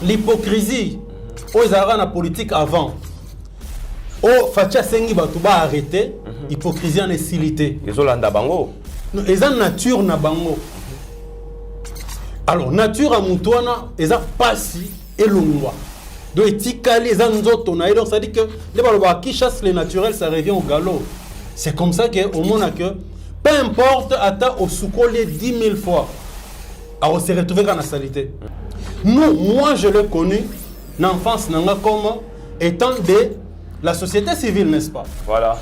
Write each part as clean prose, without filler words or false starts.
l'hypocrisie aux arts la politique avant au facha sengi batuba arrêté hypocrisie en estilité ezolanda bango eza nature na bango alors nature a mutwana eza pasi elongwa do etikali eza nzoto na donc ça dit que les baloba qui chasse les naturels ça revient au galop. C'est comme ça que au monde que peu importe ata au soukole 10 000 fois à se retrouver dans la saleté. Nous, moi je l'ai connu l'enfance nanga comme étant de la société civile, n'est-ce pas? Voilà.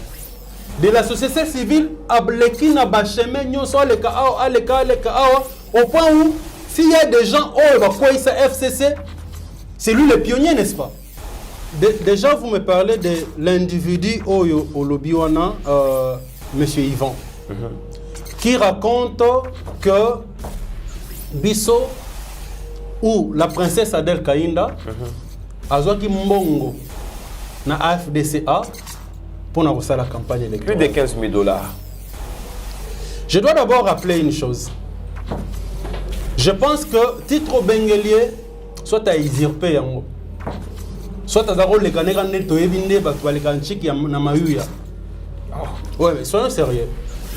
De la société civile à bleki na ba chemin nyonso aleka au point où s'il y a des gens oh ba quoi ça FCC c'est lui le pionnier, n'est-ce pas? Déjà vous me parlez de l'individu Oyo Olobiwana monsieur Yvan qui raconte que Bisso ou la princesse Adel Kainda a joué mbongo na AFDCA pour la campagne électorale. Plus de 15 000 $. Je dois d'abord rappeler une chose. Je pense que titre Benguelier soit à usurper yango. Soit à d'abord les Kaneka neto ebinde batwa les kanchiki ya na mayuya. Ouais, mais soyons sérieux.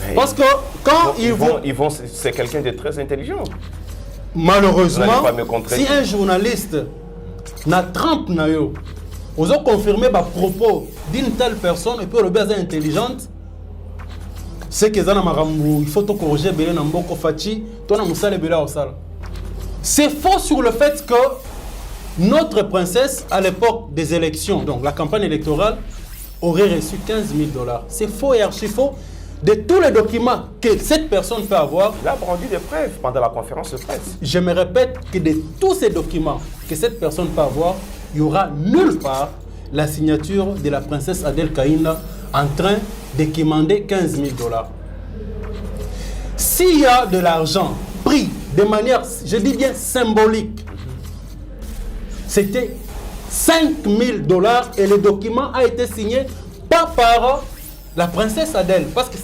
Mais parce que quand ils vont c'est quelqu'un de très intelligent. Malheureusement, si un journaliste n'a trempe na yo, osons confirmer ba propos d'une telle personne et puis le base intelligente, c'est que zana marambu, il faut te corriger belé na mboko fachi, tona musale belé osala. C'est faux sur le fait que notre princesse, à l'époque des élections, donc la campagne électorale, aurait reçu 15 000 $. C'est faux et archi faux. De tous les documents que cette personne peut avoir, il a rendu des preuves pendant la conférence de presse. Je me répète que de tous ces documents que cette personne peut avoir, il n'y aura nulle part la signature de la princesse Adel Kainda en train de commander 15 000 $. S'il y a de l'argent pris de manière, je dis bien symbolique, c'était 5 000 $ et le document a été signé pas par la princesse Adèle, parce que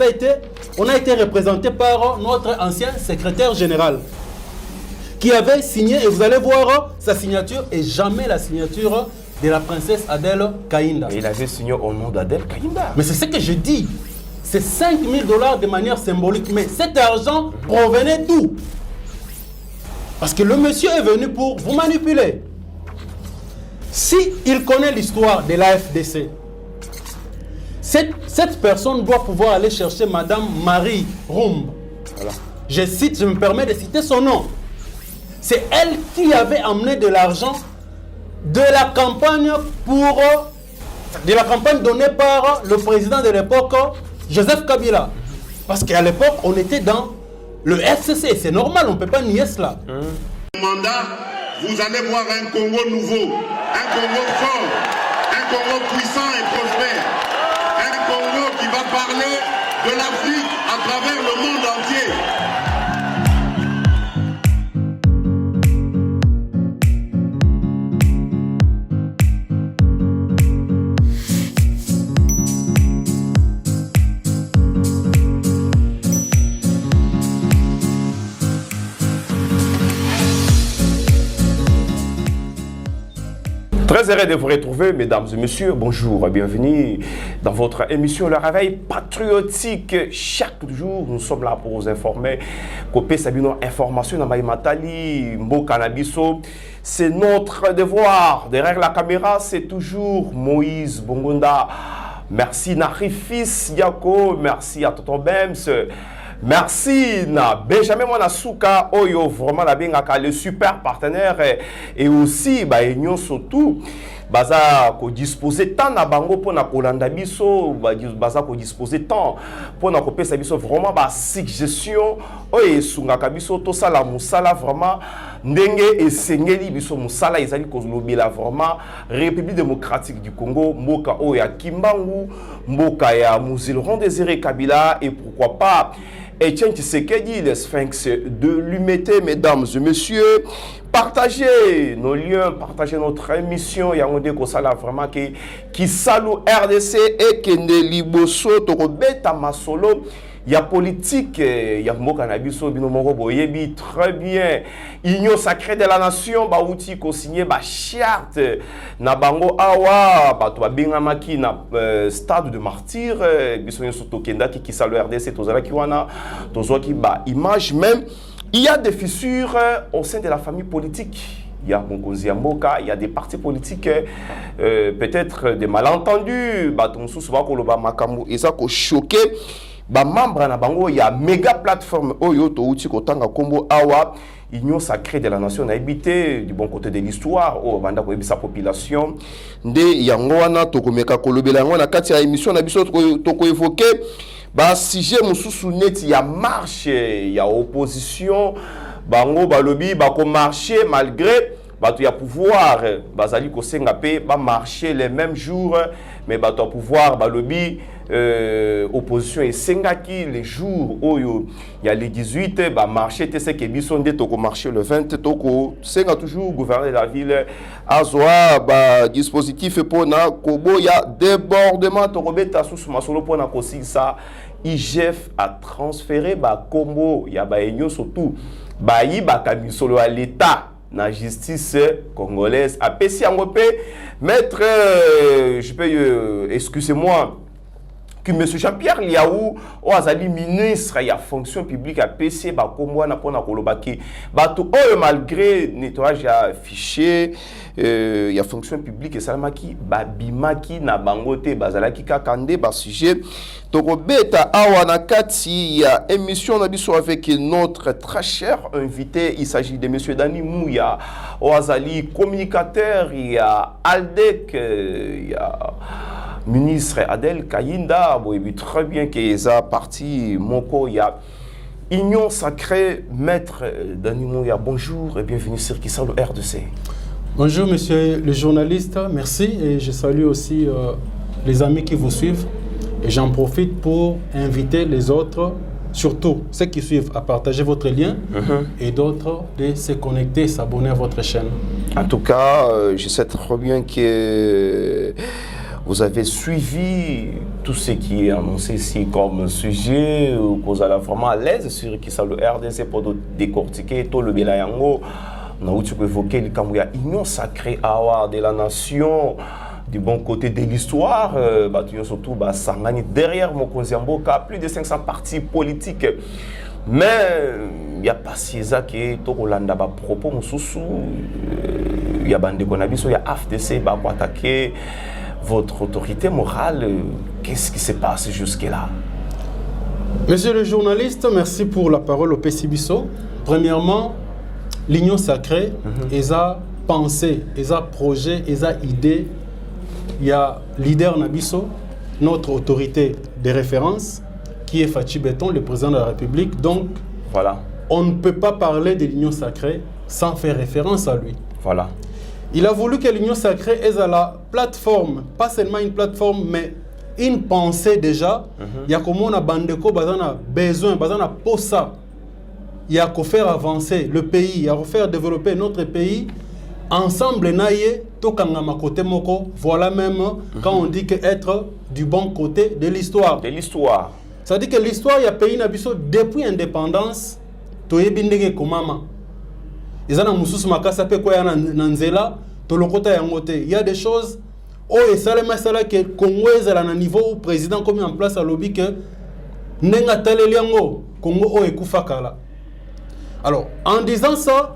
on a été représenté par notre ancien secrétaire général qui avait signé, et vous allez voir sa signature et jamais la signature de la princesse Adèle Kainda. Et il avait signé au nom d'Adèle Kainda. Mais c'est ce que je dis. C'est 5 000 $ de manière symbolique, mais cet argent provenait d'où? Parce que le monsieur est venu pour vous manipuler. Si il connaît l'histoire de l'AFDC, cette personne doit pouvoir aller chercher Madame Marie Rumb. Voilà. Je me permets de citer son nom. C'est elle qui avait amené de l'argent de la campagne donnée par le président de l'époque, Joseph Kabila. Parce qu'à l'époque, on était dans le FCC. C'est normal, on ne peut pas nier cela. Mandat, vous allez voir un Congo nouveau, un Congo fort, un Congo puissant et prospère. Un Congo qui va parler de l'Afrique à travers le monde entier. Très heureux de vous retrouver, mesdames et messieurs. Bonjour, bienvenue dans votre émission Le Réveil Patriotique. Chaque jour, nous sommes là pour vous informer. Copé Sabino Information dans Matali, Mbo Cannabiso. C'est notre devoir. Derrière la caméra, c'est toujours Moïse Bongonda. Merci Narifis Yako. Merci à Tonton Bems. Merci na Benjamin Manasuka Oyo, vraiment la bengaka le super partenaire et aussi ba union surtout baza ko disposer tant na bango pour na kolanda biso baza ko disposer tant pour na kopesa biso vraiment ba suggestion oyo sungaka biso to sala musala vraiment ndenge esengeli biso musala ezali ko lobela vraiment République démocratique du Congo mboka oyo ya Kimbangu mboka ya Muzilron Désiré Kabila et pourquoi pas Etienne Tshisekedi, le sphinx de l'humanité, mesdames et messieurs. Partagez nos liens, partagez notre émission. Yangode Kosala vraiment qui salue RDC et Kende Liboso, Torobeta Masolo. il y a politique, il y a Mokanabiso, Binomoro Boyebi, très bien. Union sacrée de la nation, bah outil ko signé bah charte na bango awa bah to bingamaki na stade de martyr biso soto kenda qui sa le RDC tozala ki wana tozoki bah image même. Il y a des fissures au sein de la famille politique. Il y a Mokozi Mboka, il y a des partis politiques, peut-être des malentendus. Et ça a choqué. Membre na bango, il y a méga plateforme Oyo Touti Kotanga Kombo Awa, Union sacrée de la nation a habité du bon côté de l'histoire, au Banda sa population. De Yangoana, Tokomeka Kolobelangona, Katia émission, on a besoin de évoquer. Sujet Moussou net, il y a marche, il y a opposition. Bango balobi bako marcher malgré il y a pouvoir bazali ko sengapé ba marcher les mêmes jours mais bato pouvoir balobi opposition et sengaki les jours oyo il y a les 18 ba marcher te ce que bisonde toko marcher le 20 toko senga toujours gouverner la ville azwa ba dispositif pour na kobo ya débordement to robeta sous masolo pour na kosi ça IGF a transféré ba combo ya ba enyo surtout bayi bakamisolo à l'état na justice congolaise a pesi angopé maître je peux excusez-moi que monsieur Jean-Pierre Liaou o azali ministre ya fonction publique a pesi ba kombo na pona kolobaki bato malgré nettoyage ya fichier ya fonction publique et salamaki babimaki na bangote bazalaki kakande ba sujet Tokobeta awa na kati ya émission na biso avec notre très cher invité. Il s'agit de monsieur Dani Mouya, Oazali communicateur, il y a Aldec, il y a ministre Adel Kayinda, bon, et très bien qu'il y a parti Moko, il y a Union sacrée, maître Dani Mouya. Bonjour et bienvenue sur Kissa le RDC. Bonjour monsieur le journaliste, merci et je salue aussi les amis qui vous suivent. Et j'en profite pour inviter les autres, surtout ceux qui suivent, à partager votre lien et d'autres de se connecter et s'abonner à votre chaîne. En tout cas, je sais très bien que vous avez suivi tout ce qui est annoncé ici comme sujet, que vous allez vraiment à l'aise sur qui ça le RDC pour décortiquer tout le Belayango. On a évoqué l'Union sacrée de la nation. Du bon côté de l'histoire, surtout Sangani derrière Mokonzi Mboka, plus de 500 partis politiques. Mais il n'y a pas si ça qui est au Rolanda propos Moussou, il y a Bande Konabiso, il y a AFDC pour attaquer votre autorité morale. Qu'est-ce qui se passe jusque-là? Monsieur le journaliste, merci pour la parole au PCBiso. Premièrement, l'Union sacrée, ils ont pensé, ils ont projet, ils ont idée. Il y a leader Nabiso, notre autorité de référence, qui est Fachi Béton, le président de la République. Donc, voilà. On ne peut pas parler de l'Union sacrée sans faire référence à lui. Voilà. Il a voulu que l'Union sacrée ait à la plateforme, pas seulement une plateforme, mais une pensée déjà. Il y a comme on a bandeko, on a besoin, on a pour ça. Il y a qu'à faire avancer le pays, il y a qu'à faire développer notre pays. Ensemble, naïe, tokangama côté moko, voilà même quand on dit que être du bon côté de l'histoire. De l'histoire. Ça dit que l'histoire, il y a pays nabiso depuis l'indépendance, toyebindenge komama. Izana mususu makasa pe kwa nanzela, tolokota yangote. Il y a des choses, oh et ça le masala que Congo est à un niveau où le président comme en place à lobby que nenga taleliango Congo o ekufakala. Alors, en disant ça,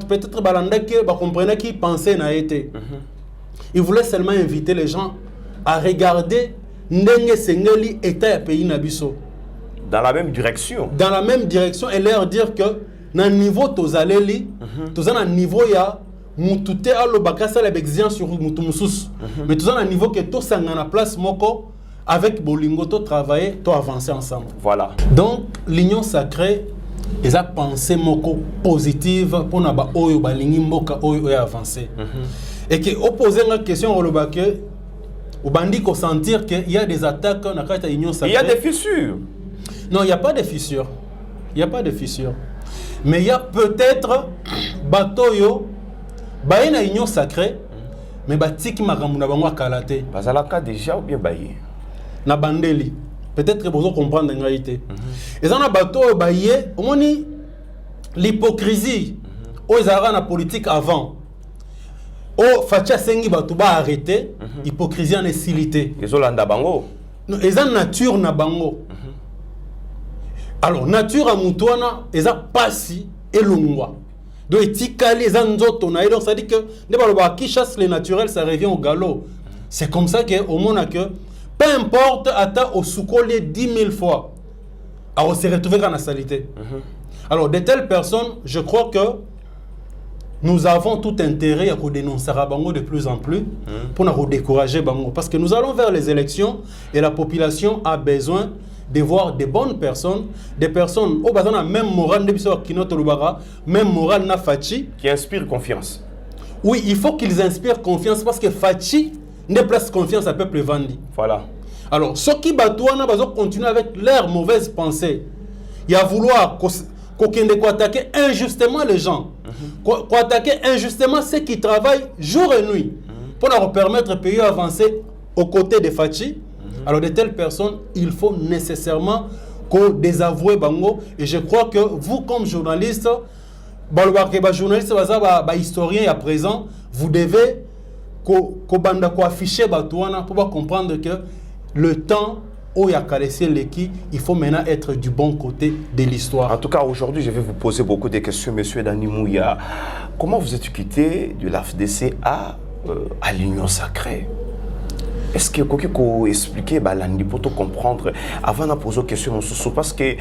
peut-être que comprenait qui pensait n'a été. Il voulait seulement inviter les gens à regarder Ndenge Sengeli état pays Nabiso. Dans la même direction. Dans la même direction et leur dire que dans le niveau tozaleli, dans un niveau ya mutute alo bakasa la exigence sur mutumusus. Mais dans un niveau que tout ça na place moko avec Bolingo to travailler, to avancer ensemble. Voilà. Donc l'union sacrée ils ont pensé moko positive pour na ba oyo balingi mboka oyo avancer. Et que opposer une question au lobake au bandi ko sentir que il y a des attaques dans la union sacrée. Il y a des fissures. Non, il n'y a pas de fissures. Il n'y a pas de fissures. Mais il y a peut-être batoyo ba na union sacrée mais batiki makamuna bango kalate. Bazalaka déjà ou bien baye. Na bandeli. Peut-être que vous comprendre en réalité. Et ça, on a bateau, baillé, on a l'hypocrisie. Aux arts la politique avant. Au Fatia Sengi Batouba arrêté, hypocrisie en estilité. Les Olanda Bango. Ils ont nature na bango. Alors, nature à Moutouana, ils ont passé et l'ongwa. Donc, etikali, ils ont d'autres. Donc, ça dit que, qui chasse les naturels, ça revient au galop. C'est comme ça qu'au monde, que peu importe, attends au soukolé 10 000 fois, alors se retrouver dans la salité. Alors, de telles personnes, je crois que nous avons tout intérêt à dénoncer Bango de plus en plus pour nous décourager Bango. Parce que nous allons vers les élections et la population a besoin de voir des bonnes personnes, des personnes au bazar même morale même morale na Fachi qui inspire confiance. Oui, il faut qu'ils inspirent confiance parce que Fachi ne place confiance à peuple Vandi. Voilà. Alors, ceux qui batouana bazar continuer avec leurs mauvaises pensées. Il y a vouloir qu'on attaquer injustement les gens, qu'on attaquer injustement ceux qui travaillent jour et nuit pour leur permettre de pays avancer aux côtés des Fachi. Alors de telles personnes, il faut nécessairement qu'on désavoue Bango. Et je crois que vous, comme journaliste, journaliste, historien à présent, vous devez afficher Batouana pour comprendre que le temps où il y a caressé l'équipe, il faut maintenant être du bon côté de l'histoire. En tout cas, aujourd'hui, je vais vous poser beaucoup de questions, monsieur Dani Mouya. Comment vous êtes quitté de l'AFDC à l'Union Sacrée? Est-ce que vous pouvez expliquer pour comprendre avant de poser une question parce que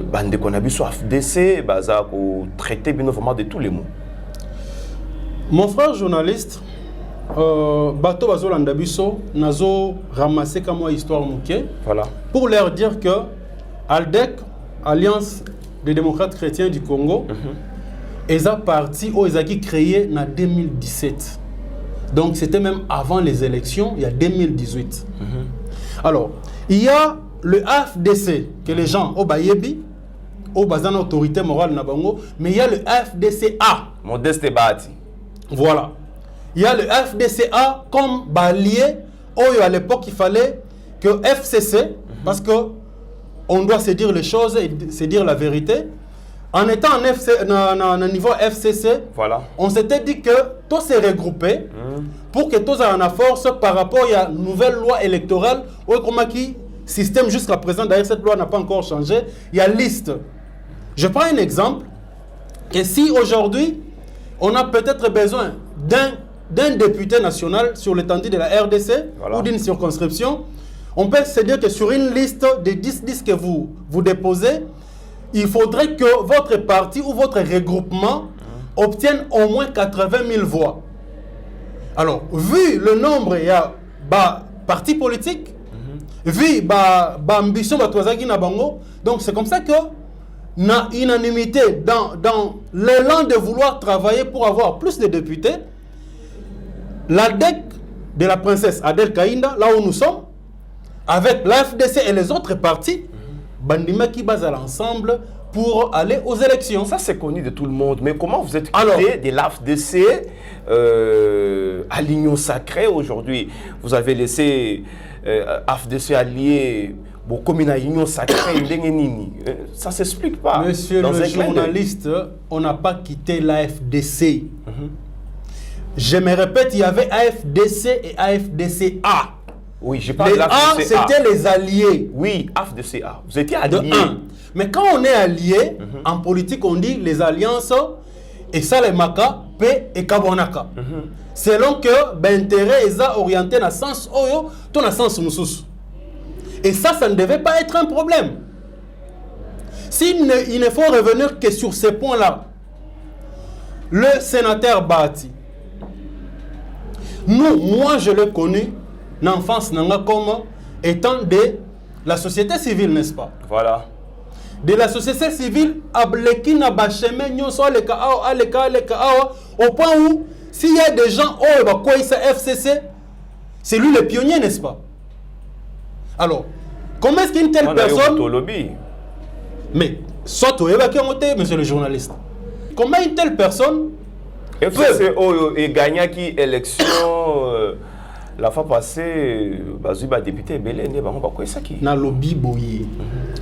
bande qu'on a vu sur l'AFDC, traiter bien vraiment de tous les mots. Mon frère journaliste, bateau bazo landabiso nazo ramasser comme histoire mouké. Voilà. Pour leur dire que ALDEC, Alliance des démocrates chrétiens du Congo, est un parti où ils ont créé en 2017. Donc c'était même avant les élections, il y a 2018. Alors, il y a le AFDC que les gens au Bayebi, au Bazan autorité morale Nabango, mais il y a le AFDCA. Modeste Bati. Voilà. Il y a le FDCA comme allié. À l'époque, il fallait que FCC, parce que on doit se dire les choses et se dire la vérité. En étant en niveau FCC, voilà. On s'était dit que tout s'est regroupé pour que tous aient la force par rapport à une nouvelle loi électorale. Comment qui système jusqu'à présent, d'ailleurs cette loi n'a pas encore changé. Il y a liste. Je prends un exemple. Et si aujourd'hui, on a peut-être besoin d'un député national sur l'étendue de la RDC, voilà, ou d'une circonscription, on peut se dire que sur une liste de 10 que vous déposez, il faudrait que votre parti ou votre regroupement obtienne au moins 80 000 voix. Alors, vu le nombre, il y a parti politique, vu l'ambition de Bango, donc c'est comme ça que na unanimité dans l'élan de vouloir travailler pour avoir plus de députés, l'ADEC de la princesse Adel Kainda, là où nous sommes, avec l'AFDC et les autres partis, Bandima qui base à l'ensemble pour aller aux élections. Ça c'est connu de tout le monde, mais comment vous êtes quitté de l'AFDC à l'Union Sacrée aujourd'hui? Vous avez laissé AFDC allié comme une Union Sacrée, ça ne s'explique pas. Monsieur le journaliste, on n'a pas quitté l'AFDC. Je me répète, il y avait AFDC et AFDCA. Oui, je parle de l'AFDCA. C'était les alliés. Oui, AFDCA. Vous étiez alliés. Mais quand on est allié, en politique, on dit les alliances, et ça, les Maka, P et Kabonaka. Selon que l'intérêt est orienté dans le sens Oyo, dans le sens Moussous. Et ça ne devait pas être un problème. Il ne faut revenir que sur ces points-là. Le sénateur Bati, moi je l'ai connu, l'enfance comme étant de la société civile, n'est-ce pas? Voilà. De la société civile, au point où, s'il y a des gens, FCC, c'est lui le pionnier, n'est-ce pas? Alors, comment est-ce qu'une telle personne... Mais, soit tu es monsieur le journaliste. Comment une telle personne... FCC et gagnant qui élection la fois passée, Bazouba député Belé, na lobby boyi.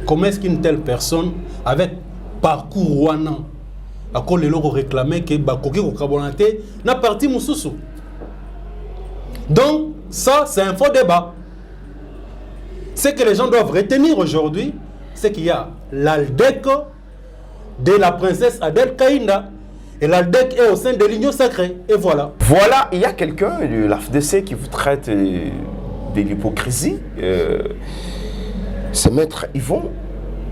Comment est-ce qu'une telle personne avec parcours wana a collé le réclamer que Bakoki ko kabonate na parti mususu. Donc ça c'est un faux débat. Ce que les gens doivent retenir aujourd'hui, c'est qu'il y a l'ALDEC de la princesse Adel Kaïnda. Et l'ALDEC est au sein de l'Union sacrée. Et voilà. Voilà, il y a quelqu'un de l'AFDC qui vous traite de l'hypocrisie. C'est Maître Yvon,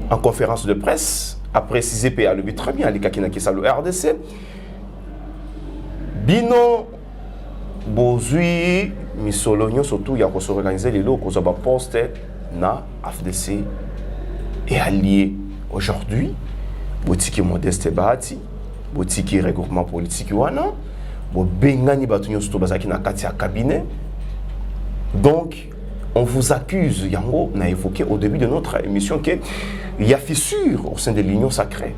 en conférence de presse, a précisé PA le but très bien, les Kakina qui le RDC. Bino, Bozui, Missologno, surtout, il y a qu'on s'organiser les lots, qu'on s'en va poster, na AFDC et allié. Aujourd'hui, Botiki Modeste Bahati, Botiki regroupement politique wana, bo bengani batunyo sto bazaki na kati ya cabinet. Donc on vous accuse, Yango n'a évoqué au début de notre émission qu'il y a fissure au sein de l'Union sacrée.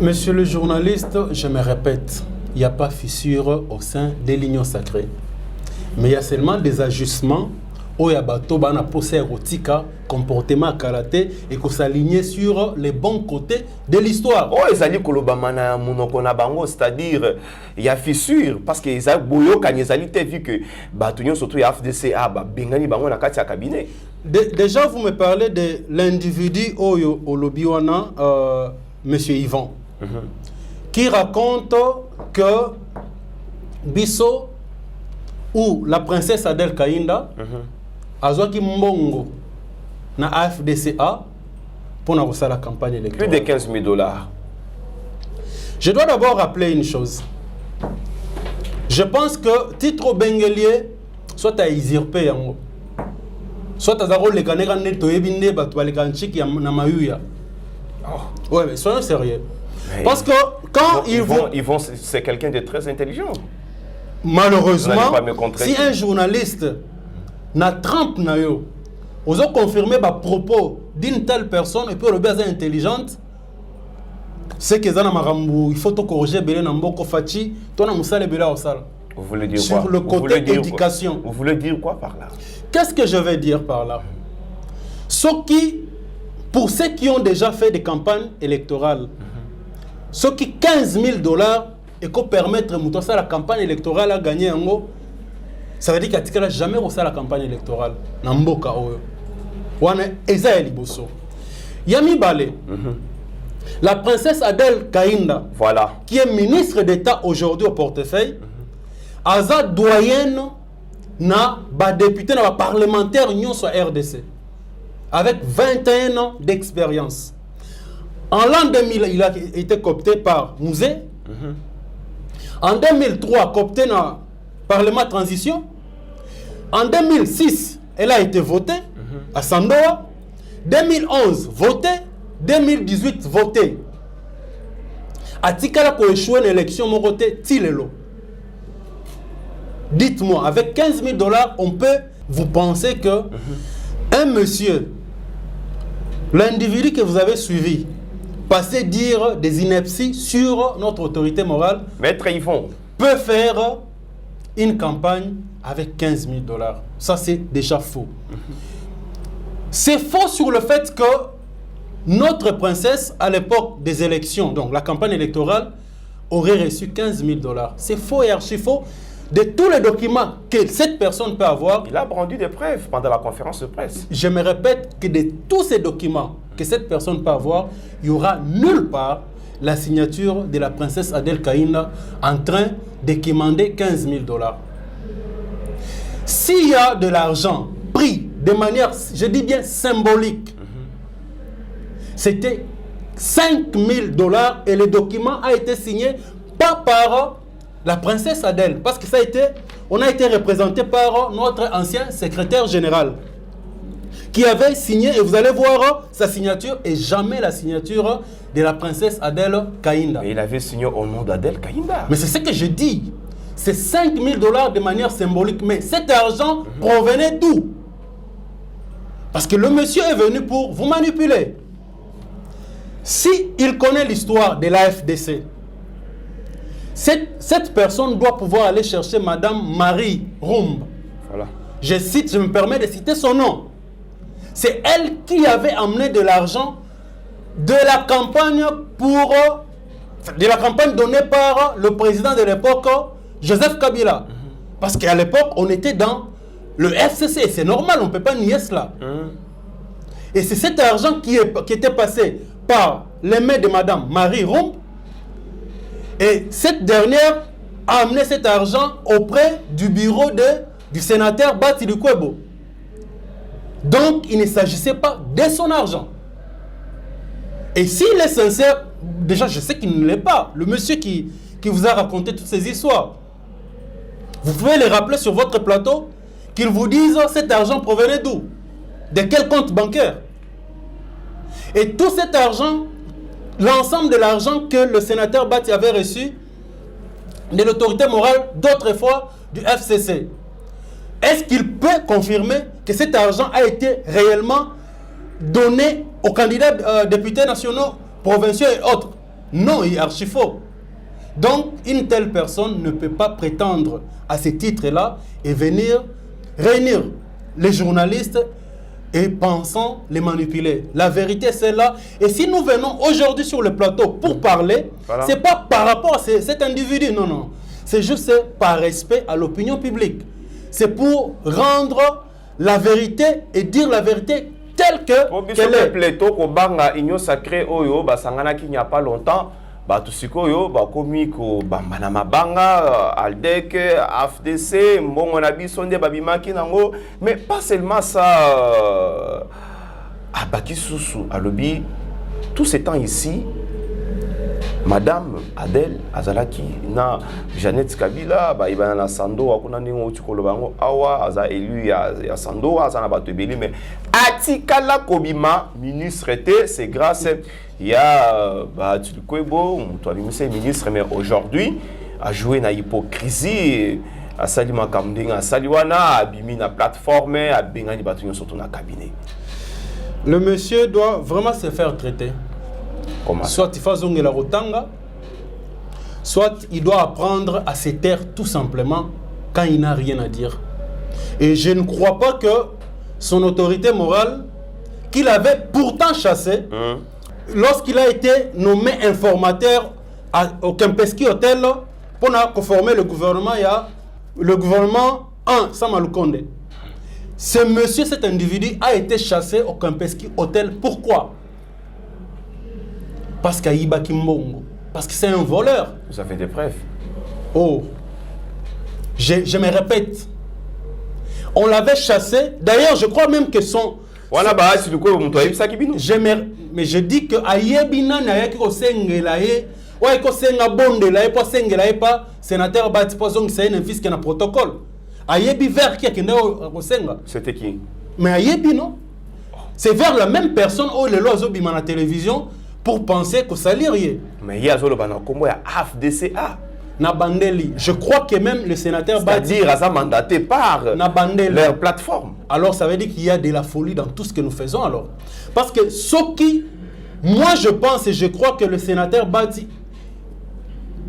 Monsieur le journaliste, je me répète, il n'y a pas fissure au sein de l'Union sacrée. Mais il y a seulement des ajustements où il y a un posé érotique, comportement karaté et qu'on s'aligne sur les bons côtés de l'histoire. Oh, c'est-à-dire il y a fissure parce que ils ont vu que Batunyo surtout il y a FDC bengani bango na kati ya cabinet. Déjà vous me parlez de l'individu Oyo Olobiwana monsieur Yvon qui raconte que Bisso ou la princesse Adel Kaïnda Azwaki Mbongo na AFDCA pour la campagne électorale. Plus de 15 000 $. Je dois d'abord rappeler une chose. Je pense que titre Bengelier, soit à usurper, soit à Zaro le Kaneka Neto Ebinde, Batouale Kanchik Namayuya. Ouais, mais soyons sérieux. Mais parce que quand ils vont. C'est quelqu'un de très intelligent. Malheureusement, si un journaliste n'a trempe na yo, ils ont confirmé les propos d'une telle personne et puis le base intelligente, c'est que il faut te corriger belé na mboko fachi, toi na musale belé au sala. Vous voulez dire sur quoi? Le côté éducation. Vous voulez dire quoi par là? Qu'est-ce que je vais dire par là? Pour ceux qui ont déjà fait des campagnes électorales, ceux qui 15 000 $ et qu'on permettre à la campagne électorale à gagner en haut, ça veut dire qu'il n'a jamais reçu la campagne électorale. Namboka oyo. Wana eza liboso. Yami Balé. La princesse Adel Kaïnda, voilà, qui est ministre d'État aujourd'hui au portefeuille, aza doyenne na ba député na ba parlementaire union sur RDC avec 21 ans d'expérience. En l'an 2000, il a été coopté par Mouzé. En 2003, coopté dans Parlement Transition. En 2006, elle a été votée à Sandoa. 2011, votée. 2018, votée. Atikala pour échouer une élection, Moroté, Tilelo. Dites-moi, avec 15 000 $, on peut, vous pensez que un monsieur, l'individu que vous avez suivi, passer dire des inepties sur notre autorité morale, Maître Yvon, peut faire une campagne avec 15 000 $. Ça, c'est déjà faux. C'est faux sur le fait que notre princesse, à l'époque des élections, donc la campagne électorale, aurait reçu 15 000 $. C'est faux et archi faux. De tous les documents que cette personne peut avoir, il a rendu des preuves pendant la conférence de presse. Je me répète que de tous ces documents que cette personne peut avoir, il n'y aura nulle part la signature de la princesse Adel Kaïnda en train de commander 15 000 $. S'il y a de l'argent pris de manière, je dis bien symbolique, c'était 5 000 $ et le document a été signé pas par la princesse Adel, parce que on a été représenté par notre ancien secrétaire général qui avait signé, et vous allez voir sa signature et jamais la signature de la princesse Adel Kaïnda. Mais il avait signé au nom d'Adel Kaïnda. Mais c'est ce que je dis. C'est 5 000 $ de manière symbolique. Mais cet argent provenait d'où? Parce que le monsieur est venu pour vous manipuler. Si il connaît l'histoire de l'AFDC, cette personne doit pouvoir aller chercher Madame Marie Rumb, Voilà. Je me permets de citer son nom. C'est elle qui avait amené de l'argent de la campagne donnée par le président de l'époque, Joseph Kabila. Parce qu'à l'époque, on était dans le FCC. C'est normal, on ne peut pas nier cela. Et c'est cet argent qui était passé par les mains de Madame Marie Rump. Et cette dernière a amené cet argent auprès du bureau du sénateur Bati Lukwebo. Donc, il ne s'agissait pas de son argent. Et s'il est sincère, déjà, je sais qu'il ne l'est pas. Le monsieur qui vous a raconté toutes ces histoires, vous pouvez les rappeler sur votre plateau, qu'ils vous disent cet argent provenait d'où? De quel compte bancaire? Et tout cet argent, l'ensemble de l'argent que le sénateur Bati avait reçu de l'autorité morale, d'autres fois du FCC, est-ce qu'il peut confirmer que cet argent a été réellement donné aux candidats députés nationaux, provinciaux et autres? Non, il est archi faux. Donc, une telle personne ne peut pas prétendre à ces titres-là et venir réunir les journalistes et pensant les manipuler. La vérité, c'est là. Et si nous venons aujourd'hui sur le plateau pour parler, voilà, ce n'est pas par rapport à cet individu, non, non. C'est juste par respect à l'opinion publique. C'est pour rendre la vérité et dire la vérité telle qu'elle est. Plutôt qu'au banga union sacrée oyo basangana qui n'y a pas longtemps, tout ce yo komi ko bambana banga Aldec AFDC mbongonabi sonde babimaki nango, mais pas seulement ça. Abaki Soussou alobi tout ce temps ici. Madame Adèle Azalaki na Jeannette Kabila ba ibana na Sando akuna ningo tukolo bango awa aza élu ya Sando aza na bato ebeli, mais atikala kobima ministre té c'est grâce ya ba Tukwebo muto alimisa ministre, mais aujourd'hui a joué na hypocrisie a sali makamdinga a saliwana abimi na plateforme a bengani bato nyo surtout na cabinet. Le monsieur doit vraiment se faire traiter. Comment? Soit il fait la rotanga, soit il doit apprendre à se taire tout simplement quand il n'a rien à dire. Et je ne crois pas que son autorité morale, qu'il avait pourtant chassé, lorsqu'il a été nommé informateur au Kempinski Hotel pour former le gouvernement, il y a le gouvernement 1, Sama Lukonde. Ce monsieur, cet individu, a été chassé au Kempinski Hotel. Pourquoi? Parce qu'il y a Kimbongo. Parce que c'est un voleur. Vous avez des preuves? Oh, je me répète. On l'avait chassé. D'ailleurs, je crois même que son... Voilà, bah, c'est du coup, mais je dis que Ayebina n'a pas de ouais, ko senga bonde la pas senga la pas sénateur Bati Pozong, c'est un fils qui a un protocole. Ayebi vers qui a au senga. C'était qui? Mais Ayebi non. C'est vers la même personne où les lois obiment à la télévision pour penser que ça lirait. Mais il y a Zolo Banakombo, il y a AFDCA. Nabandeli. Je crois que même le sénateur Bati est mandaté par leur plateforme. Alors ça veut dire qu'il y a de la folie dans tout ce que nous faisons alors. Parce que ce qui, moi je pense et je crois que le sénateur Bati,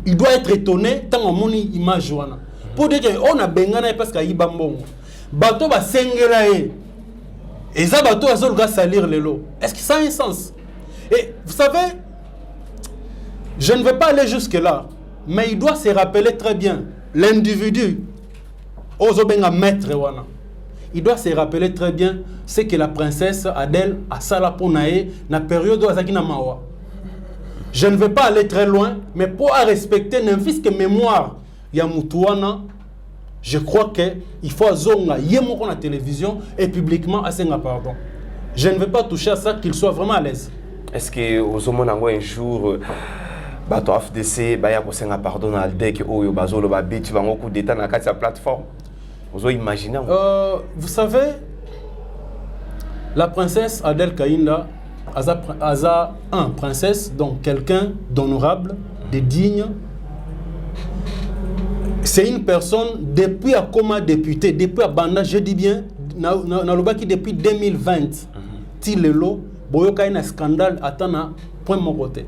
il doit être étonné tant on moni image wana. Pour dire qu'on a bengana parce qu'il y a bambon. Bateau va sengelae. Et ça bateau a zolga salir les lots. Est-ce que ça a un sens? Et vous savez, je ne vais pas aller jusque là, mais il doit se rappeler très bien l'individu. Ozobenga maître wana. Il doit se rappeler très bien ce que la princesse Adèle a sala ponae na période azaki na mawa. Je ne vais pas aller très loin, mais pour respecter n'importe quelle mémoire ya mutuana, je crois qu'il faut zonga yemoko na télévision et publiquement asenga pardon. Je ne vais pas toucher à ça, qu'il soit vraiment à l'aise. Est-ce que aux hommes un jour bato FDC baya ko senga pardon na Aldec oyo bazolo ba beti bango coup d'état na kati ya plateforme? Vous imaginez? Vous savez, la princesse Adèle Kainda Aza un princesse, donc quelqu'un d'honorable, de digne. C'est une personne depuis à coma député, depuis à Banda, je dis bien, qui depuis 2020, Tilelo, Boyoka a un scandale atteint point mon côté.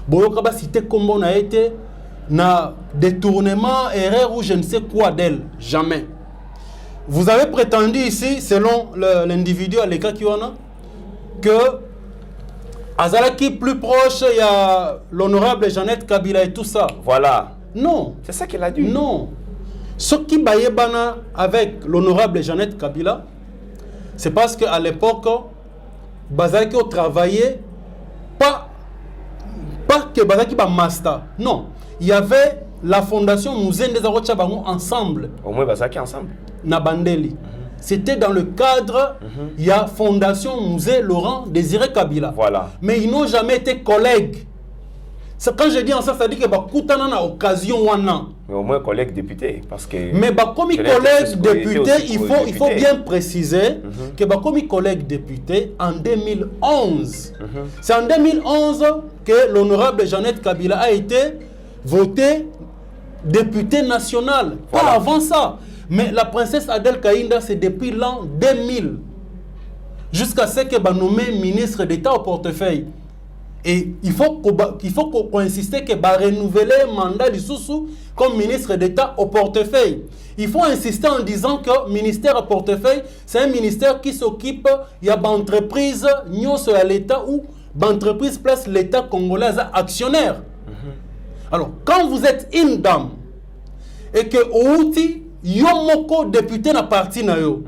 Boyoka ba cité comme on a été na détournement, erreur ou je ne sais quoi d'elle, jamais. Vous avez prétendu ici, selon l'individu à l'écart qui en a, que Azalaki plus proche, il y a l'honorable Jeannette Kabila et tout ça. Voilà. Non. C'est ça qu'il a dit. Non. Ce qui baïebana avec l'honorable Jeannette Kabila, c'est parce qu'à l'époque, Bazaki a travaillé, pas que Bazaki ba master. Non. Il y avait la fondation Mouzen des Arochabango ensemble. Au moins Bazaki ensemble. Nabandeli. C'était dans le cadre, il y a Fondation Musée Laurent Désiré Kabila. Voilà. Mais ils n'ont jamais été collègues. C'est quand je dis en ça, ça dit que Koutana na occasion wana. Mais au moins collègue député. Parce que mais comme collègue député, il faut bien préciser que comme collègue député en 2011. C'est en 2011 que l'honorable Jeannette Kabila a été voté député national. Voilà. Pas avant ça. Mais la princesse Adel Kaïnda, c'est depuis l'an 2000. Jusqu'à ce qu'elle soit nommée ministre d'État au portefeuille. Et il faut qu'on insiste qu'elle va renouveler le mandat du Soussou comme ministre d'État au portefeuille. Il faut insister en disant que le ministère au portefeuille, c'est un ministère qui s'occupe, il y a des entreprises, à l'État ou des entreprises place l'État congolais actionnaire. Alors, quand vous êtes une dame et que outil Yomoko député na parti na yo.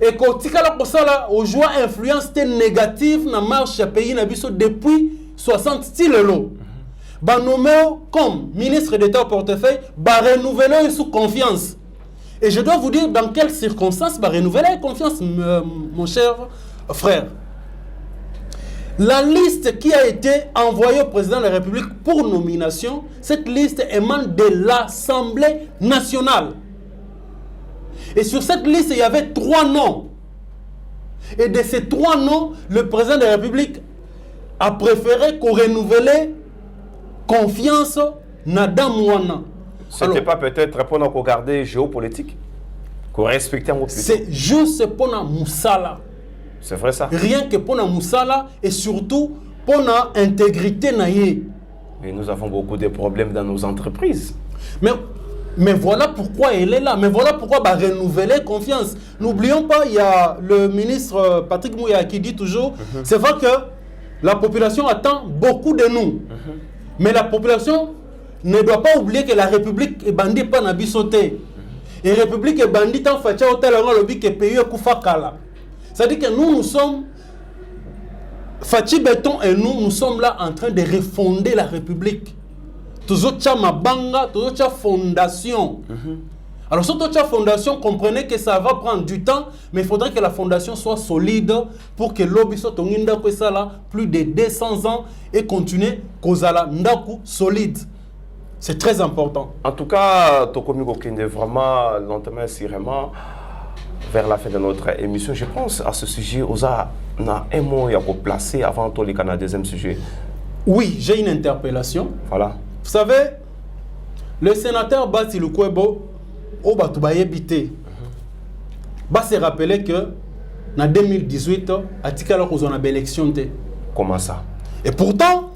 Et quand tikala kosala au joie influence négative na marche pays na biso depuis 60 stilelo. Ba nommé comme ministre d'État au portefeuille, ba renouveler sous confiance. Et je dois vous dire dans quelles circonstances ba renouveler confiance mon cher frère. La liste qui a été envoyée au président de la République pour nomination, cette liste émane de l'Assemblée nationale. Et sur cette liste, il y avait 3 noms. Et de ces 3 noms, le président de la République a préféré qu'on renouvelle confiance Nada Mouana. Ce n'était pas peut-être pour nous regarder géopolitique, qu'on respectait un peu plus. C'est juste pour nous Moussala. C'est vrai ça. Rien que pour la Moussala et surtout pour l'intégrité naïe. Mais nous avons beaucoup de problèmes dans nos entreprises. Mais voilà pourquoi elle est là. Mais voilà pourquoi bah, renouveler confiance. N'oublions pas, il y a le ministre Patrick Mouya qui dit toujours, c'est vrai que la population attend beaucoup de nous. Mais la population ne doit pas oublier que la République est bandit pas nabisoté. Et la République est bandit en fait hôtel en lobby que pays Koufakala. C'est-à-dire que nous sommes, Fatih Béton et nous sommes là en train de refonder la République. Toujours Mabanga, toujours fondation. Alors, sur toute fondation, comprenez que ça va prendre du temps, mais il faudrait que la fondation soit solide pour que l'objet soit plus de 200 ans et continuer Kozala Ndaku solide. C'est très important. En tout cas, Tokomi Gokende, vraiment, lentement, sûrement, vers la fin de notre émission, je pense à ce sujet, Oza, on a un mot à placer avant tout les canaux, deuxième sujet. Oui, j'ai une interpellation. Voilà. Vous savez, le sénateur Bati Lukwebo, au Batoubaye Bité, va se rappeler que en 2018, à Tikala, on a une élection. Comment ça? Et pourtant,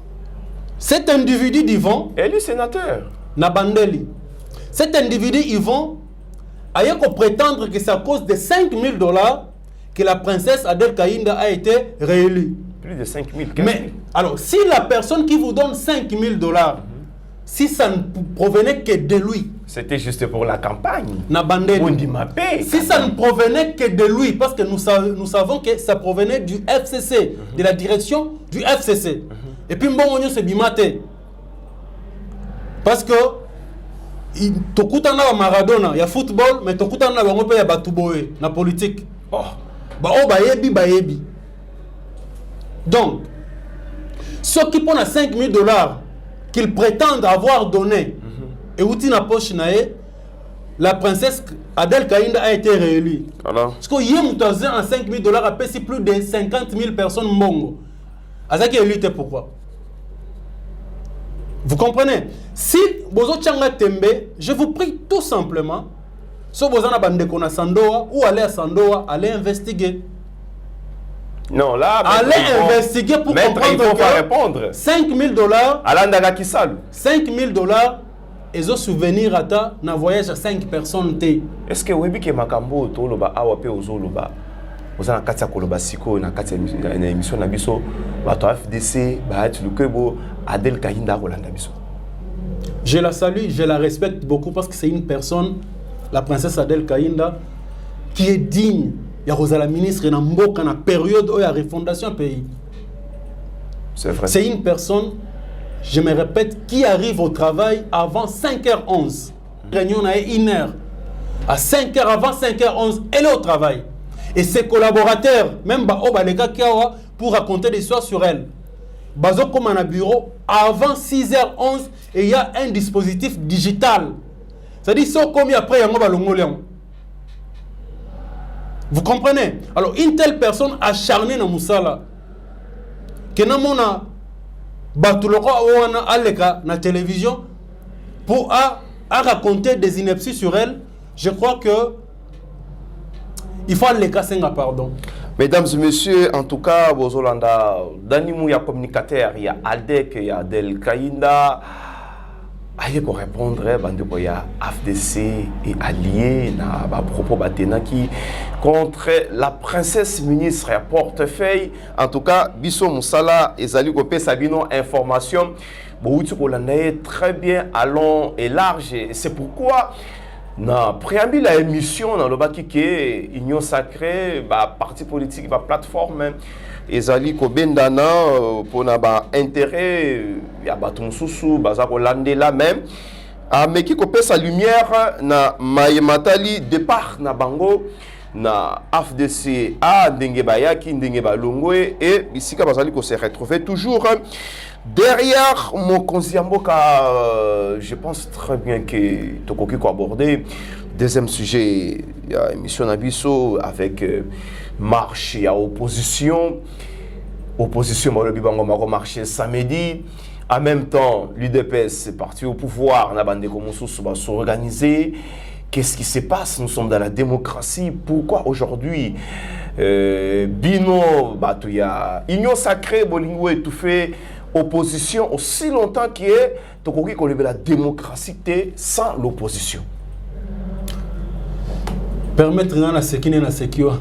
cet individu d'Yvon, élu sénateur, Nabandeli, cet individu Yvon, a eu qu'on prétendre que c'est à cause de $5 000 que la princesse Adel Kaïnda a été réélue. Plus de 5 000. Mais alors, si la personne qui vous donne $5 000, si ça ne provenait que de lui, c'était juste pour la campagne. Si ça ne provenait que de lui, parce que nous savons que ça provenait du FCC, de la direction du FCC. Et puis, bon, on s'est bimaté. Parce que, Tokutana Maradona, il y a football, mais Tokutana il y a Batouboé, la politique. Oh, bayebi. Donc, ceux qui prennent $5 000 qu'ils prétendent avoir donné, et où na poche nae, la princesse Adel Kaïnda a été réélue. Parce que hier, nous avons un $5 000 à payer plus de 50 000 personnes mongo. Azaki est élu, pourquoi? Vous comprenez? Si Bozo Tchanga Tembe, je vous prie tout simplement, si vous avez un Sandoa ou aller à Sandoa, allez investiguer. Non, là, allez investiguer pour comprendre il faut pas répondre. $5 000. Alanda Kisalu. $5 000 ils ont souvenir à ta na voyage à 5 personnes té. Est-ce que webi ke makambo to loba awa pe ozo loba oza na kati ya koloba siko na kati ya émission na biso ba to FDC ba ati lukebo Adel Kainda kolanda biso? Je la salue, je la respecte beaucoup parce que c'est une personne, la princesse Adel Kainda, qui est digne. Il y a Rosala ministre na mboka na période où il y a refondation pays. C'est vrai. C'est une personne, je me répète, qui arrive au travail avant 5h11. Réunion à 1h. À 5h, avant 5h11, elle est au travail. Et ses collaborateurs, même Baobaleka Kiawa, pour raconter des histoires sur elle. Bazo comme un bureau, avant 6h11, et il y a un dispositif digital. C'est-à-dire, c'est comme après, il y a un vous comprenez? Alors, une telle personne acharnée dans Moussala, que n'a mona batuloko wana aleka na télévision pour à raconter des inepties sur elle, je crois que il faut les casser un pardon. Mesdames et messieurs, en tout cas, Bozolanda, Danimou, il y a communicateur, il y a Aldec, il y a Adel Kainda. Aïe pour répondre, il y a AFDC et alliés, na propos batenaki contre la princesse ministre à portefeuille. En tout cas, Bisso Moussala et Zali Gopé Sabino information. Bon, très bien, allons et large. Et c'est pourquoi na préambule la émission dans le baki qui union sacrée, parti politique, plateforme. Ezali Kobendana pour na intérêt ya baton susu bazako lande la même mais qui copé sa lumière na mayematali départ na bango na AFDC a ndenge bayaki ndenge balongwe et bisika bazali ko se retrouver toujours derrière mon Konziamboka. Je pense très bien que tokoki ko aborder deuxième sujet ya émission Nabiso avec marche à opposition. Opposition, on marché samedi. En même temps, l'UDPS est parti au pouvoir. On a bandé comme on s'organiser. Qu'est-ce qui se passe? Nous sommes dans la démocratie. Pourquoi aujourd'hui, Bino, Batouya, Union sacrée, Bolingo étouffé, opposition aussi longtemps qu'il est, Tokoki qu'on la démocratie sans l'opposition. Permettre à ce qui n'est pas sécure.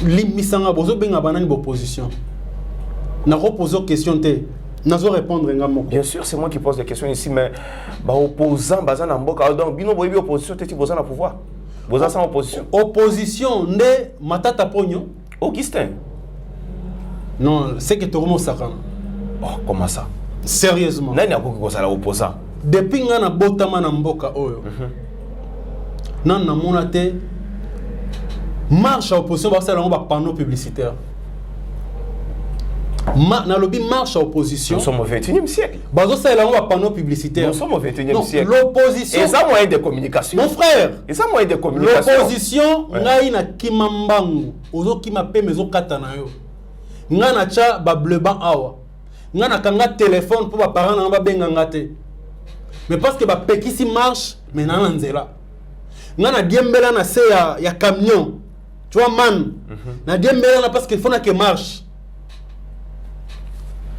Limisanga bozo benga banani opposition. Na repose question té. Nazo répondre ngamo. Bien sûr, c'est moi qui pose des questions ici, mais opposant bazana mboka donc bino boyebi opposition té ti boza na pouvoir. Boza sans opposition. Opposition ne matata pogno. Augustin. Non, c'est que Toromo Sakana. Oh, comment ça? Sérieusement. Nani akoki kozala opposant. Depuis nga na botama na mboka oyo. Nan na mona té marche à opposition, c'est un panneau publicitaire. Dans le marche à opposition. Nous sommes au 21e siècle. C'est un panneau publicitaire. Nous sommes au 21e siècle. L'opposition. Et ça, moyen de communication. Mon frère. Et ça, moyen de communication. L'opposition, ngai na kimambangu. Ozo kimape mezo katana yo. Nga na cha ba bleu ban awa. Nga na kanga téléphone pour ba parents na ba benga ngate. Mais parce que ba pekisi marche, mais na nzela. Nga na diembela na se ya camion. Tu vois, man, na diembela parce qu'il faut que marche.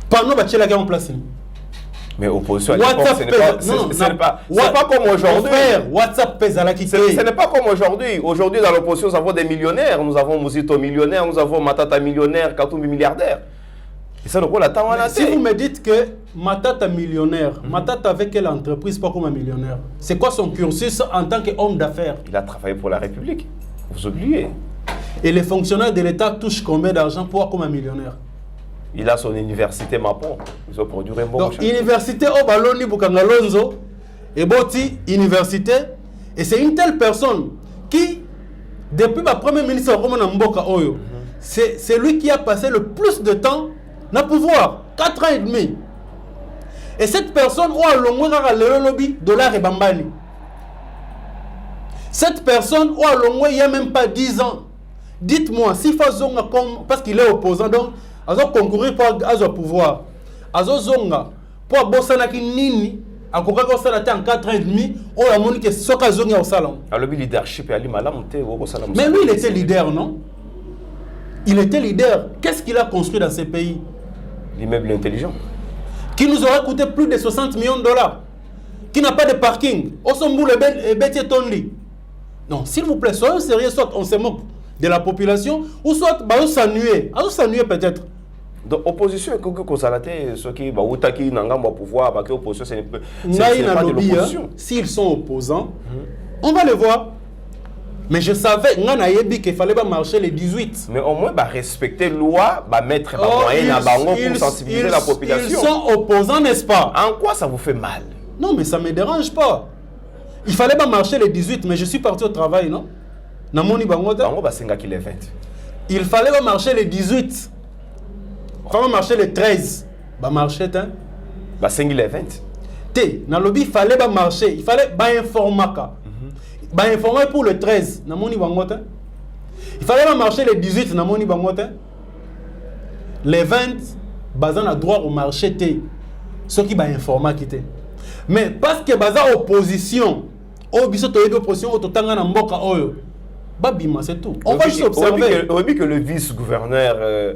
Pendant que tu es en place. Mais opposition à l'époque, ce n'est pas comme aujourd'hui. WhatsApp pèse à la quitte. Ce n'est pas comme aujourd'hui. Aujourd'hui, dans l'opposition, nous avons des millionnaires. Nous avons Mouzito millionnaire, nous avons Matata millionnaire, Katumbi milliardaire. Et ça, donc, on attend à la tête. Si vous me dites que Matata millionnaire, Matata avec quelle entreprise, pas comme un millionnaire? C'est quoi son cursus en tant qu'homme d'affaires? Il a travaillé pour la République. Vous oubliez. Et les fonctionnaires de l'État touchent combien d'argent pour comme un millionnaire? Il a son université Mapon. Ils ont produit un bon. Donc, université au Baloni Bukangalonzo, et Boti, université. Et c'est une telle personne qui, depuis ma première ministre Romana Mboka Oyo, c'est lui qui a passé le plus de temps dans le pouvoir. 4 ans et demi. Et cette personne, le lobby dollar et bambani. Cette personne, il n'y a même pas 10 ans. Dites-moi, si Fazonga, parce qu'il est opposant, donc, il a concourir pour le pouvoir. Azozonga, pour Bossanaki Nini, en 4 ans et demi, on a montré que Soka Zonga au salon. Alors, le leadership est allé mal. Mais lui, il était leader, non? Il était leader. Qu'est-ce qu'il a construit dans ces pays? L'immeuble intelligent. Qui nous aurait coûté plus de 60 millions de dollars. qui n'a pas de parking. On s'en boule et bêtier ton lit. Non, s'il vous plaît, soyons sérieux, soit on se moque de la population, ou soit on s'ennuie. On s'ennuie peut-être. Donc, opposition, ce qui va pouvoir, opposition, c'est pas de l'opposition. S'ils sont opposants, on va le voir. Mais je savais qu'il fallait pas marcher les 18. Mais au moins, respecter la loi, mettre moyen pour sensibiliser la population. Ils sont opposants, n'est-ce pas? En quoi ça vous fait mal? Non, mais ça ne me dérange pas. Il fallait pas marcher les 18, mais je suis parti au travail, non? Il fallait pas marcher les 18. Il fallait marcher les 13. Bah marcher, hein? Bah 5 les 20. Dans le lobby, il fallait pas marcher. Il fallait pas informer. Bah informer pour le 13. Il fallait pas marcher les 18. Les 20, bazan a droit au marché. Ceux qui va informer qui était. Mais parce que bazan opposition, opposition, c'est tout. On va juste observer. On dit que le vice-gouverneur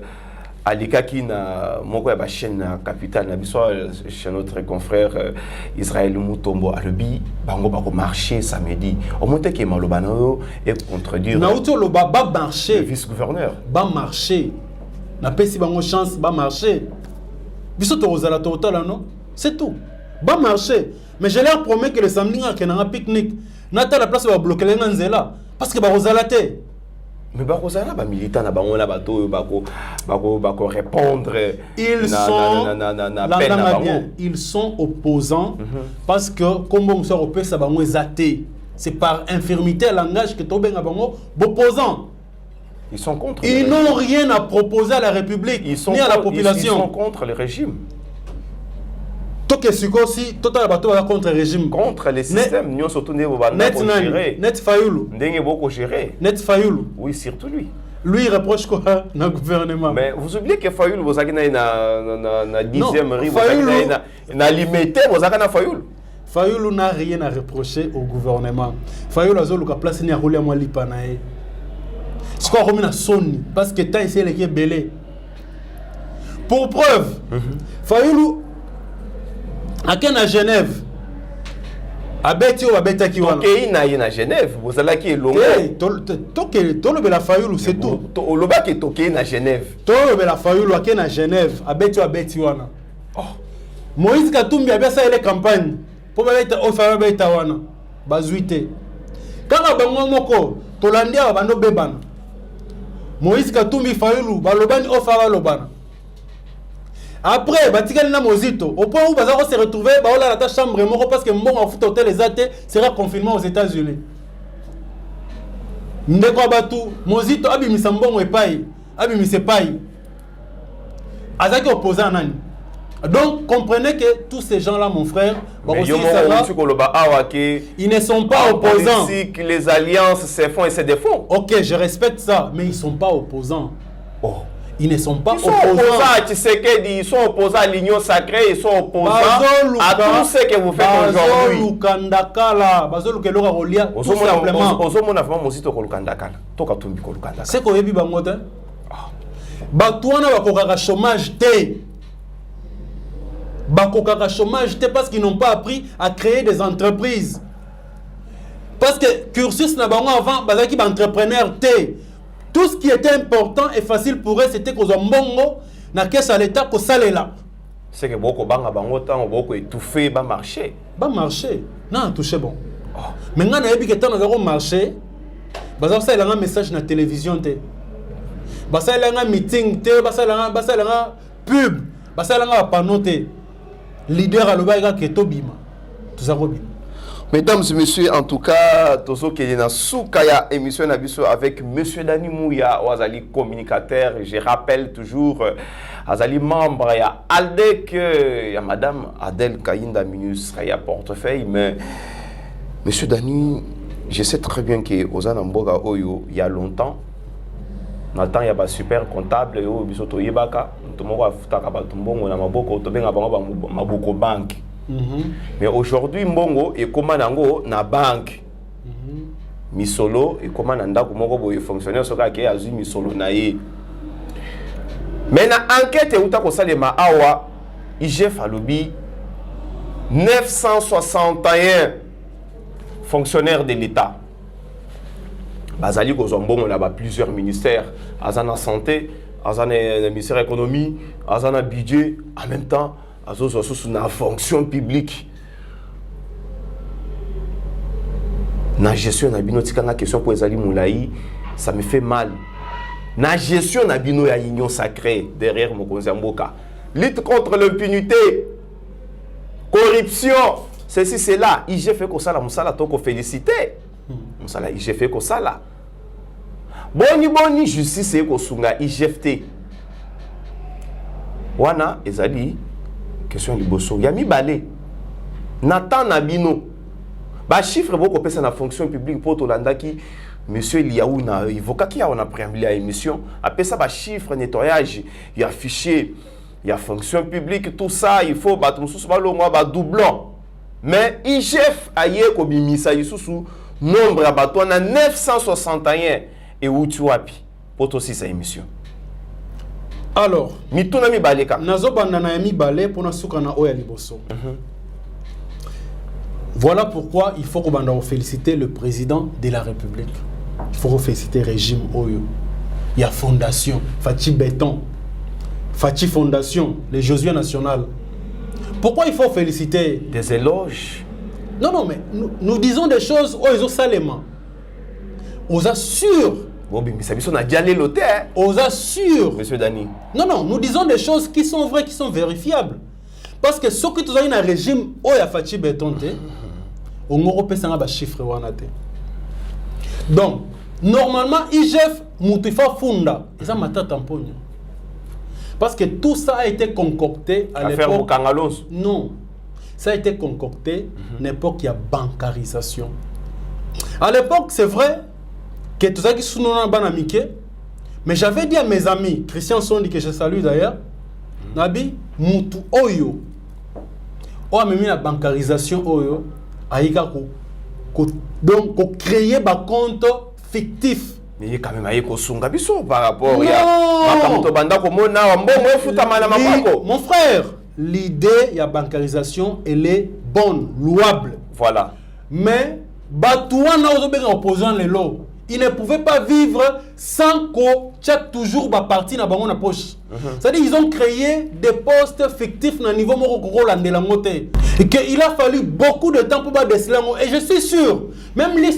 Alika qui na la chaîne capitale chez notre confrère Israël Moutombo Alobi bango bako marché samedi au monte que malobano et contredire le vice-gouverneur ba marché na pesi bango chance ba marché biso to ozala total non c'est tout ba marché mais je leur promets que le samedi on a un pique-nique nata la place va bloquer les nzela parce que ba ozala te. Mais Bakozala, les militants, répondre. Ils sont opposants parce que, comme on sait, c'est par infirmité langage que tu es opposant. Ils sont contre. Ils n'ont rien à proposer à la République ni à la population. Ils sont contre le régime. Contre le régime. Contre les systèmes. Nous sommes Net Fayoulou. Net Fayoulou. Oui, surtout lui. Lui, il reproche quoi dans le gouvernement? Mais vous oubliez que Fayoulou, vous avez na 10e rue, vous avez limité, vous avez na Fayoulou. Fayoulou n'a rien à reprocher au gouvernement. Fayoulou a zolu ka place ni a rouler moi lipanae. C'est quoi remis na soni parce que tant ici les belé. Pour preuve, Fayoulou à Genève. À Betio, à Betakiwana. Ok, il y a Genève. Vous allez qui est long. Tolo la Fayoulou, c'est tout. Le bac est toqué à Genève. Tolo la Fayoulou, à Genève. À Betio, à Betiwana. Moïse Katumbi a bien ça les campagnes. Pour être au Fayoulou, Betawana. Bazuité. Quand on a bango moko, Tolandia, Bano Beban. Moïse Katumbi Fayoulou, Baloban, au Fayoulou. Après, Batikal na Mozito, au point où Bazaro s'est retrouvé, Baola la chambre moko parce que Mbongo a foutu hôtel les athées sera confinement aux États-Unis. Ndeko Abatu, Mozito, Abimisa Mbongo et Paye, Abimise Paye. Azaki opposé à Nani. Donc, comprenez que tous ces gens-là, mon frère, ils ne sont pas opposants. Les alliances se font et se défont. Ok, je respecte ça, mais ils ne sont pas opposants. Oh. Ils ne sont pas opposants. Ils sont opposants à l'union sacrée, ils sont opposants à tout ce que vous faites aujourd'hui. C'est quoi le bangote? Batouana bakokaka chômage té. Bakokaka chômage té parce qu'ils n'ont pas appris à créer des entreprises. Parce que cursus na bango avant bazaki ba entrepreneur té. Tout ce qui était important et facile pour eux, c'était qu'ils ont bongo, na caisse à l'État, qu'on s'allait là. C'est que beaucoup banga bango temps, beaucoup étouffé, bas marché. Bas marché, non touché bon. Maintenant, on a vu que tant on marché, bah ça il y a un message na télévision té, bah ça il y a un meeting té, bah ça il y a un pub, bah ça il y a un panneau té. Leader à l'obéga qui est Tobima, tout ça Robin. Mesdames et messieurs, en tout cas, Tozo qui est dans Soukaya émission avec Monsieur Dani Mouya, Azali communicateur. Je rappelle toujours, Azali membre, il y a Aldec, il y a Madame Adèle Kaïnda, ministre, il y a portefeuille. Mais Monsieur Dani, je sais très bien que Ozanamboga Oyo, il y a longtemps, maintenant il y a un super comptable, il y a Bisoto Yebaka, tout le monde a fait un banque. Mais aujourd'hui, Mbongo est comme na banque. Misolo est comme un fonctionnaire qui a misolo naïe. Mais na enquête où tu as awa IGF alobi 961 fonctionnaires de l'État. Bazali Kozombo, on a plusieurs ministères. Azana santé, Azana ministère de l'économie, Azana budget, en même temps, Azana la fonction publique. La gestion de la question pour Ezali Moulaï, ça me fait mal. La gestion de la union sacrée derrière Mokonzi Mboka. Lutte contre l'impunité, corruption, ceci, c'est là. IG fait que ça, la Moussala, toko félicité. Moussala, IG fait que ça, là. Boni, justice, c'est que Sunga, IGFT. Wana, Ezali, question de Bosso. Yami Balé. Nathan Nabino. Bah, chiffre, beaucoup de la fonction publique pour Tolanda qui, monsieur Liaou, il faut qu'il y ait un préambule à l'émission. Après ça, bah, chiffre, nettoyage, il y a fichier, il y a fonction publique, tout ça, il faut battre doublon. Mais IGF a yé comme misa sous nombre à bateau, on a 961 et où tu as pour aussi sa émission. Alors, mituna mi baleka. Nazo bandana mi balé pour na soukana oya liboso. Voilà pourquoi il faut qu'on féliciter le président de la République. Il faut féliciter le régime Oyo. Il y a fondation, Fati Béton, Fati Fondation, les Josué National. Pourquoi il faut féliciter? Des éloges. Non, mais nous disons des choses aux salement. Aux assure. Bon, mais ça on a déjà les lotés. Aux assure. Monsieur Dani. Non, nous disons des choses qui sont vraies, qui sont vérifiables. Parce que ce que tu as un régime Oya Fati Béton, on a un chiffre. Donc, normalement, IGF Moutifa Funda, ils ont maté tamponio. Parce que tout ça a été concocté à l'époque. Non, ça a été concocté à l'époque il y a bancarisation. À l'époque, c'est vrai que tout ça qui sont dans banamique, mais j'avais dit à mes amis, Christian Sondi que je salue d'ailleurs, Nabi Moutou Oyo, on a mis la bancarisation Oyo. Donc, créer un compte fictif. Mais il y a quand même un par rapport à mon frère, l'idée de la bancarisation, elle est bonne, louable. Voilà. Mais, opposant les lots. Ils ne pouvaient pas vivre sans qu'on check toujours ma partie dans la poche. C'est-à-dire qu'ils ont créé des postes fictifs dans le niveau de et qu'il a fallu beaucoup de temps pour déceler. Et je suis sûr, même les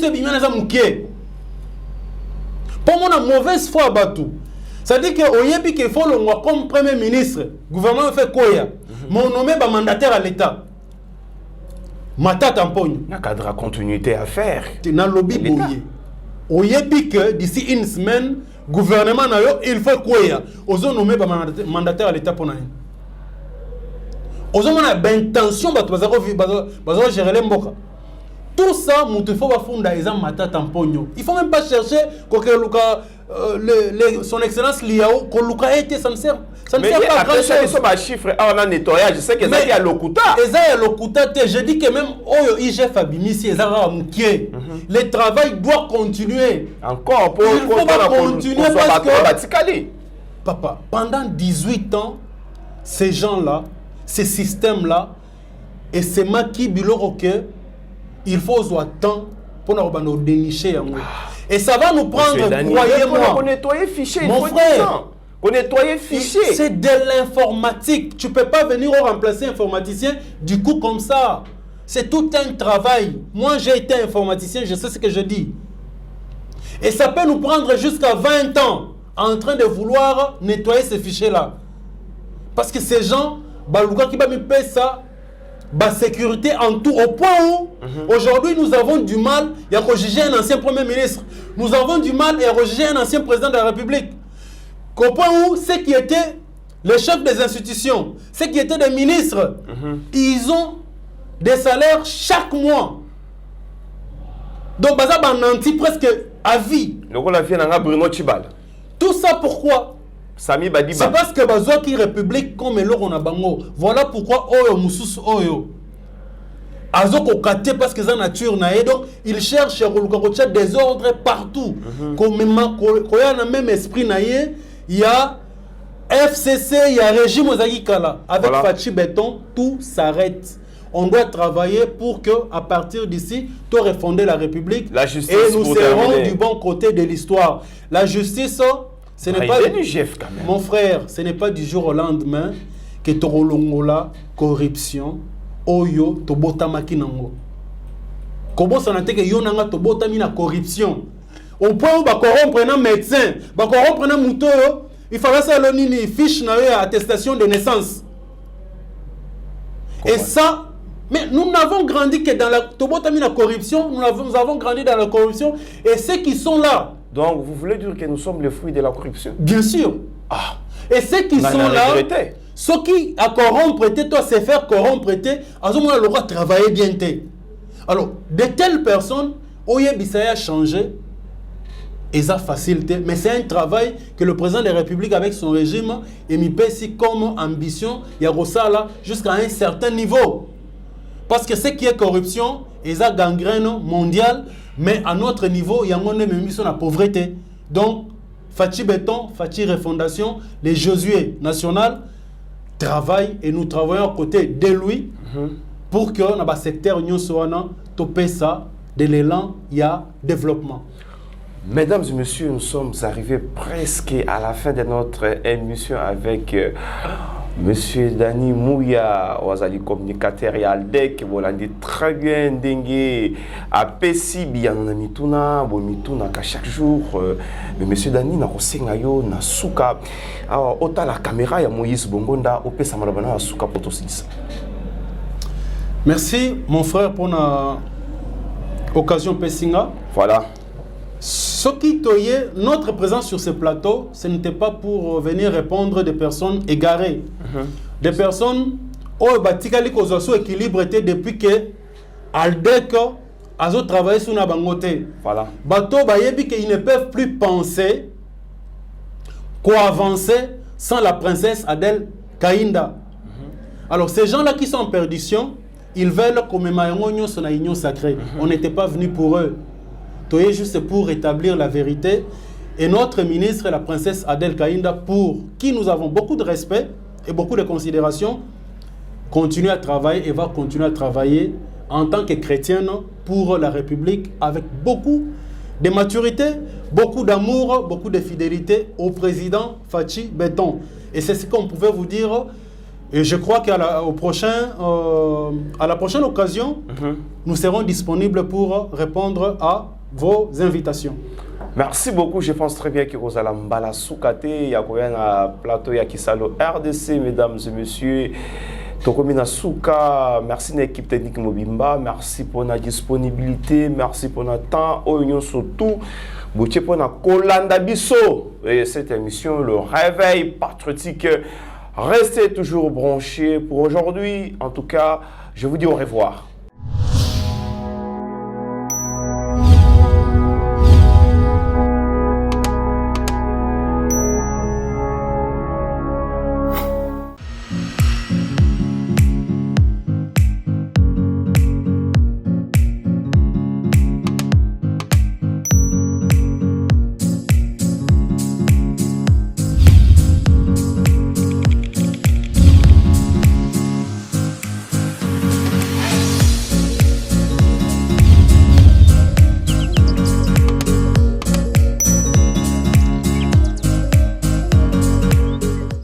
pour moi, mauvaise foi à Batou. C'est-à-dire qu'il faut le voir comme Premier ministre. Le gouvernement fait quoi? Mais on nommé mandataire à l'État. Mata tampogne. Il y a un cadre de continuité à faire. C'est un lobby bouillé. Oyebi que d'ici une semaine, le gouvernement il faut quoi? Ils ont nommé mandataire à l'État pour nous. Ils ont l'intention de gérer les mboka. Tout ça, il faut fonder les mata tampogno. Il faut même pas chercher son excellence Liao, ça ne sert pas à grand chose. Mais après, chiffre, on a nettoyage, je sais que ça y a l'okuta. Je dis que même Oyo IGF Abimisi, le travail doit continuer. Encore pour il faut pas continuer parce que papa, pendant 18 ans, ces gens-là, ces systèmes-là, et c'est qui biloko que il faut avoir temps pour nous dénicher. Et ça va nous prendre, croyez-moi. On nettoyer fichier, mon frère. On nettoyer fichier. C'est de l'informatique. Tu ne peux pas venir remplacer un informaticien du coup comme ça. C'est tout un travail. Moi, j'ai été informaticien, je sais ce que je dis. Et ça peut nous prendre jusqu'à 20 ans en train de vouloir nettoyer ces fichiers-là. Parce que ces gens, Balouka qui va me payer ça, sécurité en tout, au point où aujourd'hui nous avons du mal à rejuger un ancien Premier ministre. Nous avons du mal à rejuger un ancien président de la République. Au point où ceux qui étaient les chefs des institutions, ceux qui étaient des ministres, ils ont des salaires chaque mois. Donc, Baza Bananti presque à vie. Tout ça pourquoi? Sami Badiba. C'est parce que Bazo qui république comme l'eau na bango. Voilà pourquoi Oyo Moussous Oyo. Azoko kate parce que c'est nature nae. Donc il cherche à des ordres partout. Comme il y a le même esprit nae, il y a FCC, il y a régime Ozaki Kala. Avec voilà. Fachi Béton, tout s'arrête. on doit travailler pour que, à partir d'ici, tu refonder la République. La justice, et nous serons terminer. du bon côté de l'histoire. La justice, ce n'est pas... du chef quand même. Mon frère, ce n'est pas du jour au lendemain que Torolongola, corruption, Oyo, Tobotamaki nango. Comment ça n'a été que Yonanga Tobotami na corruption? Au point où va corrompre un médecin, va corrompre un mouton, il fallait ça l'onini fiche na attestation de naissance. Et ça, mais nous n'avons grandi que dans la Tobotami la corruption, nous avons grandi dans la corruption, et ceux qui sont là. Donc vous voulez dire que nous sommes les fruits de la corruption? Bien sûr. Ah. Et ceux qui sont là, ceux qui a corrompre, toi, c'est faire corrompre, à ce moment-là, le roi travailler bien. Alors, de telles personnes, Oye Bissaya a changé, et ça facilité, mais c'est un travail que le président de la République, avec son régime, a mis comme ambition, il y a Rossala jusqu'à un certain niveau. Parce que ce qui est corruption, et ça gangrène mondiale, mais à notre niveau, il y a même sur la pauvreté. Donc, Fachi Béton, Fachi Refondation, les Josué national travaillent et nous travaillons à côté de lui pour que dans le secteur Union Soana, topé ça, de l'élan, il y a développement. Mesdames et messieurs, nous sommes arrivés presque à la fin de notre émission avec Monsieur Dani Mouya, Wazali communicateur et Aldec, voilà, dit très bien dengue à Pessi, bien on a mituna, bon mituna qu'à chaque jour, mais Monsieur Dani n'a pas sengayo na suka, alors autant la caméra ya Moïse Bongonda, au Pessa malabana na suka potosis. Merci mon frère pour la occasion Pessinga. Voilà. Ce qui toyait notre présence sur ce plateau, ce n'était pas pour venir répondre des personnes égarées. Des personnes où le équilibre était depuis que Aldec a travaillé sur la bangote. Voilà. Bateau ils ne peuvent plus penser qu'avancer sans la princesse Adel Kainda. Alors ces gens-là qui sont en perdition, ils veulent commémorer son union sacrée. On n'était pas venu pour eux. Toye juste pour rétablir la vérité. Et notre ministre, la princesse Adel Kainda, pour qui nous avons beaucoup de respect et beaucoup de considération, continue à travailler et va continuer à travailler en tant que chrétienne pour la République avec beaucoup de maturité, beaucoup d'amour, beaucoup de fidélité au président Fachi Béton. Et c'est ce qu'on pouvait vous dire. Et je crois qu'à la prochaine occasion, nous serons disponibles pour répondre à vos invitations. Merci beaucoup. Je pense très bien que vous allez mbala soukate, il y a un plateau ya Kisalo RDC, mesdames et messieurs. Tokomina Souka, merci à l'équipe technique Mobimba, merci pour la disponibilité, merci pour notre temps, Oignon surtout, Boutier pour la Kolanda Bisso. Et cette émission, le réveil patriotique, restez toujours branchés pour aujourd'hui. En tout cas, je vous dis au revoir.